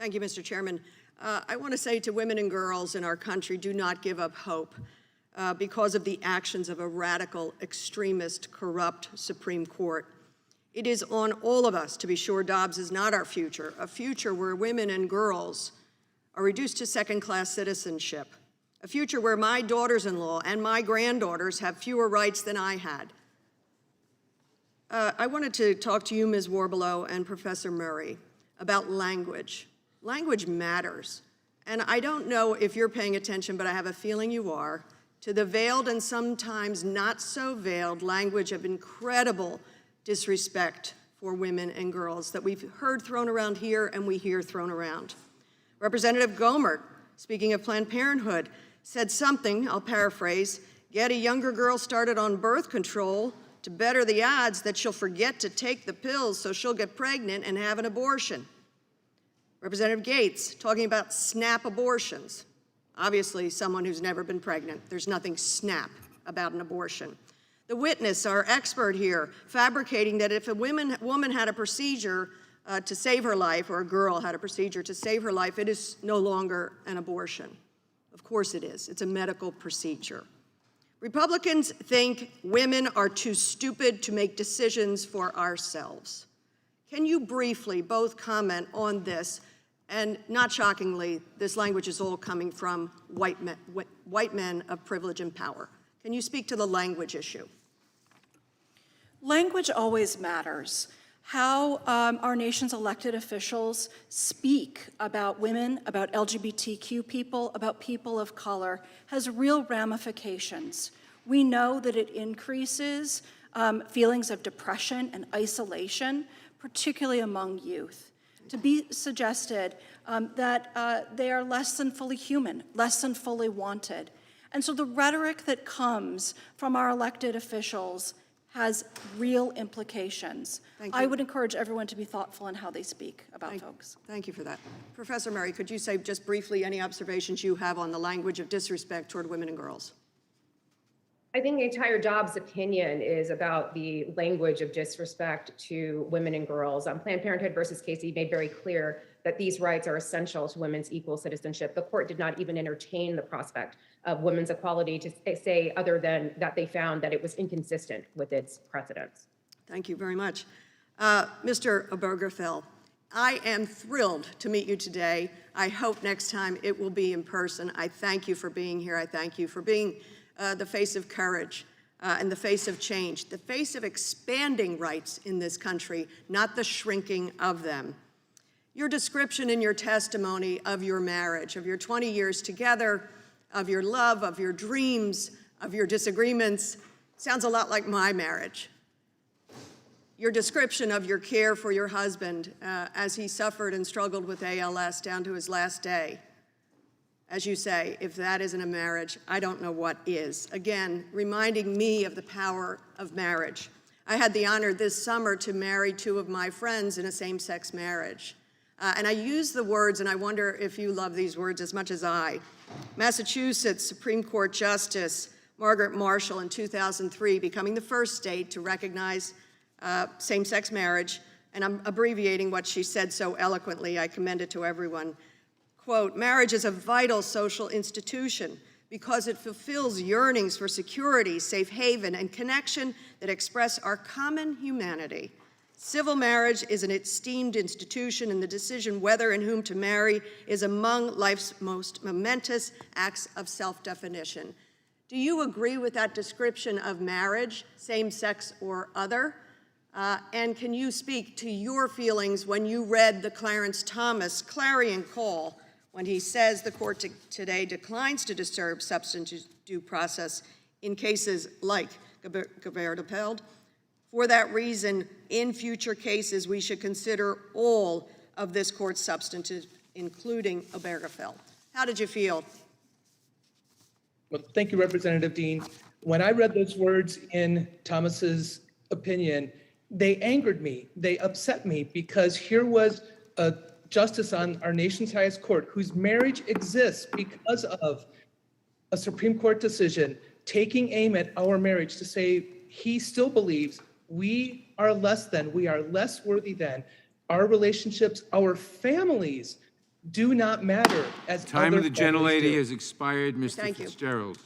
Thank you, Mr. Chairman. I want to say to women and girls in our country, do not give up hope because of the actions of a radical, extremist, corrupt Supreme Court. It is on all of us to be sure Dobbs is not our future, a future where women and girls are reduced to second-class citizenship, a future where my daughters-in-law and my granddaughters have fewer rights than I had. I wanted to talk to you, Ms. Warbelow, and Professor Murray about language. Language matters. And I don't know if you're paying attention, but I have a feeling you are, to the veiled and sometimes not so veiled language of incredible disrespect for women and girls that we've heard thrown around here and we hear thrown around. Representative Gohmert, speaking of Planned Parenthood, said something, I'll paraphrase, get a younger girl started on birth control to better the odds that she'll forget to take the pills so she'll get pregnant and have an abortion. Representative Gates talking about snap abortions. Obviously, someone who's never been pregnant. There's nothing snap about an abortion. The witness, our expert here, fabricating that if a woman had a procedure to save her life, or a girl had a procedure to save her life, it is no longer an abortion. Of course it is. It's a medical procedure. Republicans think women are too stupid to make decisions for ourselves. Can you briefly both comment on this? And not shockingly, this language is all coming from white men of privilege and power. Can you speak to the language issue? Language always matters. How our nation's elected officials speak about women, about LGBTQ people, about people of color, has real ramifications. We know that it increases feelings of depression and isolation, particularly among youth. To be suggested that they are less than fully human, less than fully wanted. And so the rhetoric that comes from our elected officials has real implications. I would encourage everyone to be thoughtful in how they speak about folks. Thank you for that. Professor Murray, could you say just briefly any observations you have on the language of disrespect toward women and girls? I think the entire Dobbs opinion is about the language of disrespect to women and girls. Planned Parenthood versus Casey made very clear that these rights are essential to women's equal citizenship. The court did not even entertain the prospect of women's equality to say other than that they found that it was inconsistent with its precedents. Thank you very much. Mr. Obergefell, I am thrilled to meet you today. I hope next time it will be in person. I thank you for being here. I thank you for being the face of courage and the face of change, the face of expanding rights in this country, not the shrinking of them. Your description in your testimony of your marriage, of your 20 years together, of your love, of your dreams, of your disagreements, sounds a lot like my marriage. Your description of your care for your husband as he suffered and struggled with ALS down to his last day. As you say, if that isn't a marriage, I don't know what is. Again, reminding me of the power of marriage. I had the honor this summer to marry two of my friends in a same-sex marriage. And I use the words, and I wonder if you love these words as much as I. Massachusetts Supreme Court Justice Margaret Marshall in 2003 becoming the first state to recognize same-sex marriage, and I'm abbreviating what she said so eloquently. I commend it to everyone. Quote, marriage is a vital social institution because it fulfills yearnings for security, safe haven, and connection that express our common humanity. Civil marriage is an esteemed institution, and the decision whether and whom to marry is among life's most momentous acts of self-definition. Do you agree with that description of marriage, same-sex or other? And can you speak to your feelings when you read the Clarence Thomas clarion call when he says the court today declines to disturb substantive due process in cases like Gevaert-Appeld? For that reason, in future cases, we should consider all of this court's substantive, including Obergefell. How did you feel? Well, thank you, Representative Dean. When I read those words in Thomas's opinion, they angered me. They upset me because here was a justice on our nation's highest court whose marriage exists because of a Supreme Court decision taking aim at our marriage to say he still believes we are less than, we are less worthy than, our relationships, our families do not matter as Time other of the federals gentlelady do. has expired. Mr. Thank you. Fitzgerald.